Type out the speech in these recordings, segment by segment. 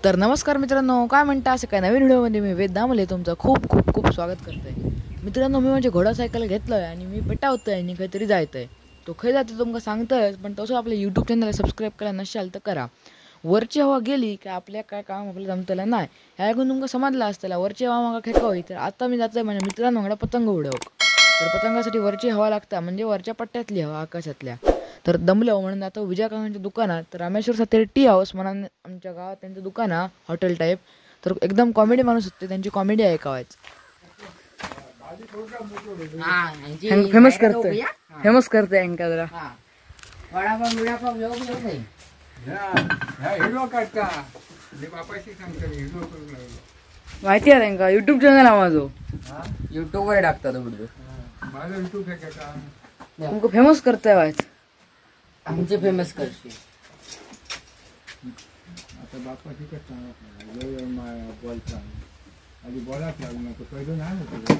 तर नमस्कार मित्रांनो, काय म्हणता? असं काय नवीन व्हिडिओमध्ये मी वेद दामले तुमचं खूप खूप खूप स्वागत करतोय. मित्रांनो, मी म्हणजे घोडासायकल घेतलं आणि मी पेटावतोय आणि काहीतरी जायचं आहे. तो खय जातो तुमका सांगतोय, पण तसं आपल्या यूट्यूब चॅनलला सबस्क्राईब केला नसाल तर करा. वरची हवा गेली की आपल्या काय काम आपल्याला जमतलं नाही, ह्या ऐकून तुमका समजलं असतं. वरची हवा मागा खेकावी, तर आता मी जातोय म्हणजे मित्रांनो मला पतंग उडवक. तर पतंगासाठी वरची हवा लागता, म्हणजे वरच्या पट्ट्यातली हवा आकाशातल्या. तर दमलो म्हणून आता विजय काकांच्या दुकानात, तर रामेश्वर सातेरी टी हाऊस म्हणून आमच्या गावात त्यांचं दुकान आहे, हॉटेल टाईप. तर एकदम कॉमेडी माणूस होते, त्यांची कॉमेडी ऐकावायच. फेमस करतोय फेमस करतोय अंका जरा माहिती आहे त्यांका युट्यूब चॅनल आहे माझं. युट्यूब वर टाकतात व्हिडिओ. माझं युट्यूब आहे का? तुमको फेमस करताय वाच आमचे फेमस करते. आता बापाशी कसं बोलता आधी बोलाच लागू नको पहिलं नाही.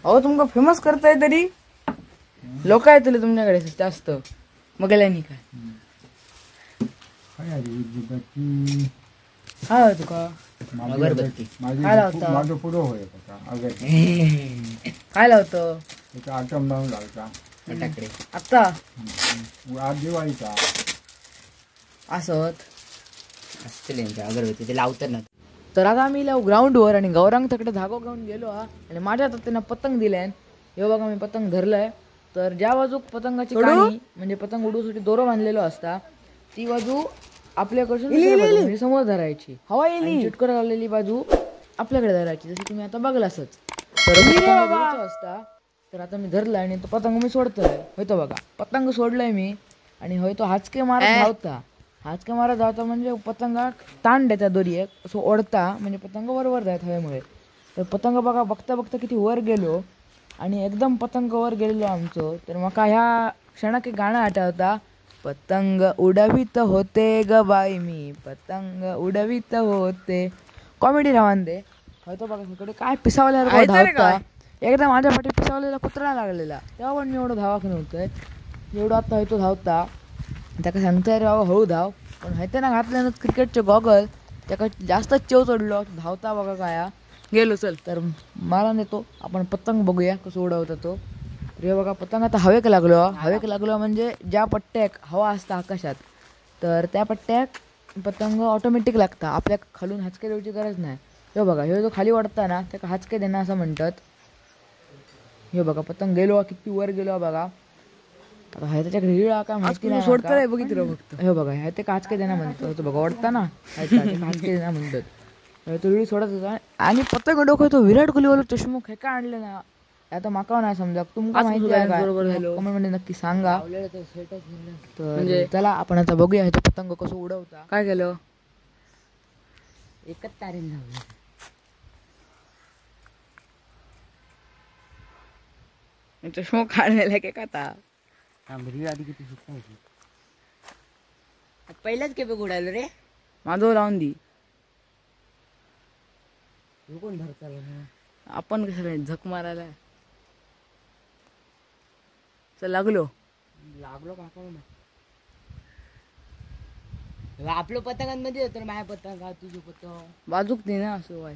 अहो तुमका फेमस करताय तरी लोक येतले तुमच्याकडे जास्त मग गेल्यानी काय काय आधी उद्योगाची काय होय तुका अगरबत्ती. काय लावता? माझं पुढं होय का अगर काय लावतं त्याचा आटम लावून लावता फटाकडे आता आज दिवाळीचा असत. असतील यांच्या अगरबत्ती ते लावतात ना. तर आता आम्ही ग्राउंडवर आणि गौरांग तकडे धागो घेऊन गेलो आणि माझ्या हातात त्यांना पतंग दिल्यान. हे बघा मी पतंग धरलंय. तर ज्या बाजू पतंगाची काणी म्हणजे पतंग उडवण्यासाठी दोरो बांधलेलो असता, ती बाजू आपल्याकडून म्हणजे समोर धरायची. हवा येईल चिटकर लावलेली बाजू आपल्याकडे धरायची, जशी तुम्ही आता बघला असच. तर असता. तर आता मी धरलाय आणि तो पतंग मी सोडतोय. होतो बघा पतंग सोडलाय मी आणि होय तो हाचके मारत धावता. हाचके मारत धावता म्हणजे पतंगा ताण देता दोरी असं ओढता, म्हणजे पतंग वर जात हवेमुळे. तर पतंग बघा बघता बघता किती वर गेलो आणि एकदम पतंग वर गेलेलो आमचं. तर मग ह्या क्षणात एक गाणं आठवता, पतंग उडवित होते ग बाई मी पतंग उडवित होते. कॉमेडी राहून दे. होतो बघा इकडे काय पिसावल्यावर धावता. एकदा माझ्या पाठी पिसावलेला कुत्रा लागलेला, तेव्हा पण मी एवढं धावा नव्हतंय एवढं आता होतो धावता. त्याका सांगताय रे बाबा हळू धाव, पण माहिती ना घातल्यानं क्रिकेटचे गॉगल त्याका जास्त चेव चढलो. धावता बघा काय गेलो. चल तर मला नेतो आपण पतंग बघूया कसं उडवता तो. रे बघा पतंग आता हवेक लागलो म्हणजे ज्या पट्ट्याक हवा असता आकाशात, तर त्या पट्ट्याक पतंग ऑटोमॅटिक लागता. आपल्या खालून हाचके द्यायची गरज नाही. हे बघा हे जो खाली वाढता ना त्याका हाचके देणं असं म्हणतात. हे बघा पतंग गेलो किती वर गेलो बघा. आता हे त्याच्याकडे हिळा काय माहिती नाही सोडता बघितलं फक्त. हे बघा हे ते काचके देणं म्हणतात. बघा वाढता ना काचके देणं म्हणतात. तो हिळी सोडत होता आणि पतंग डोकं तो विराट कोहलीवाला चष्मोक हे काय आणले ना, आता माका नाही समजा. तुमका माहिती आहे का कमेंट मध्ये नक्की सांगा. तर चला आपण आता बघूया हे पतंग कसं उडवता. काय केलं एकच तारेल लावलं. चष्मो काढलेला की आता आधी किती सुकायची. पहिल्याच केपे उडालो रे. माझं लावून दी. कोण धरता आपण कसं झक मारायला. चल लागलो काका आपलं पतंगांमध्ये होतं ना. माझ्या पतंग तुझी पतंग बाजूक दे ना असं वाय.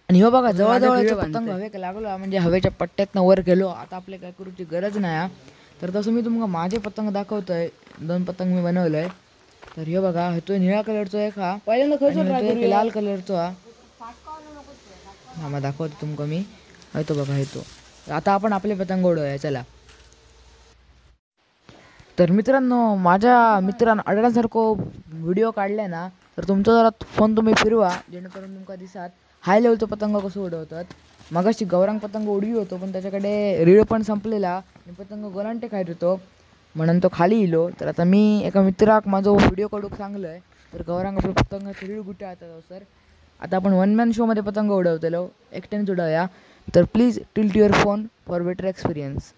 आणि हो बघा जवळजवळ पतंग हवेक लागलो म्हणजे हवेच्या पट्ट्यातनं वर गेलो. आता आपल्या काय करूची गरज नाही. तर तसं मी तुम्हाला माझे पतंग दाखवतोय. 2 पतंग मी बनवलंय. तर हे बघा तो निळ्या कलरचा आहे का पहिल्यांदा लाल कलरचा हा मग दाखवतो तुमका मी. तो बघा हे तो. आता आपण आपले पतंग उडवूया चला. तर मित्रांनो माझ्या मित्रांनो अडण्यासारखं व्हिडिओ काढलाय ना, तर तुमचा जरा फोन तुम्ही फिरवा जेणेकरून तुमका दिसात हाय लेवलचं पतंग कसं उडवतात. मगाशी गौरांग पतंग उडवी होतो पण त्याच्याकडे रीळ पण संपलेला आणि पतंग गोलांटे खायत होतो म्हणून तो खाली इलो. तर आता मी एका मित्राक माझा व्हिडिओ काढूक सांगलोय. तर गौरांग आपलं पतंगाचे रीळ गुटे आता सर. आता आपण 1 मॅन शो मध्ये पतंग उडवतलो एकट्याने उडवूया. तर please tilt your phone for better experience.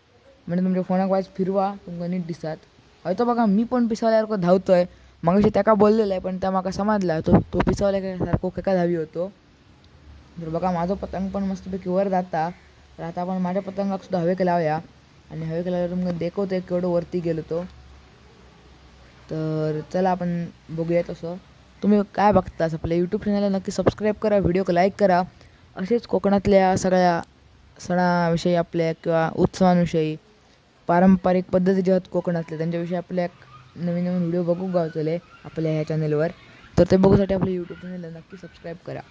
म्हणजे तुमच्या फोनाक वाईज फिरवा तुमका नीट दिसतात. हयतो बघा मी पण पिसावल्यासारखं धावतोय. मगाशी त्याका बोललेलं आहे पण त्या माका समजला तो पिसावल्यासारखं केका धावी होतो. तर बघा माझं पतंग पण मस्तपैकी वर जाता. तर आता आपण माझ्या पतंगाक सुद्धा हवेक लावूया आणि हवेक लावल्यावर तुमका देखवतोय केवढं वरती गेलो तो. तर चला आपण बघूया तसं. तुम्ही काय बघतास आपल्या यूट्यूब चॅनलला नक्की सबस्क्राईब करा, व्हिडिओ लाईक करा. असेच कोकणातल्या सगळ्या सणाविषयी आपल्या किंवा उत्सवांविषयी पारंपरिक पद्धती ज्या आहेत कोकणातल्या त्यांच्याविषयी आपल्या नवीन नवीन व्हिडिओ बघू गावतले आपल्या ह्या चॅनलवर. तर ते बघूसाठी आपल्या यूट्यूब चॅनलला नक्की सबस्क्राईब करा.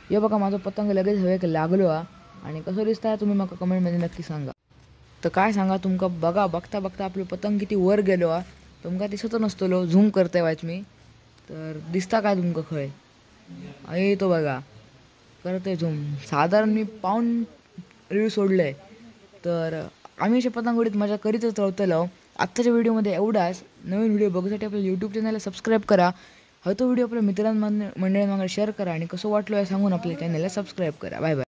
हे बघा माझं पतंग लगेच हवेक लागलो हा. आणि कसं दिसताय तुम्ही मला कमेंटमध्ये नक्की सांगा. तर काय सांगा तुमका बघता बघता आपलं पतंग किती वर गेलो हा. तुमका दिसत नसतलो, झूम करते वाच मी. तर दिसता काय तुमका खय आहे तो बघा करते झूम. साधारण मी पाऊण रील सोडलं आहे. तर आम्ही अशा पतंग उडीत मजा करीतच राहतलो. आत्ताच्या व्हिडिओमध्ये एवढाच. नवीन व्हिडिओ बघण्यासाठी आपल्या यूट्यूब चॅनलला सबस्क्राईब करा. हा तो व्हिडिओ आपल्या मित्रांमध्ये मंडळींमध्ये शेअर करा आणि कसं वाटलो आहे सांगून आपल्या चॅनलला सबस्क्राईब करा. Bye bye.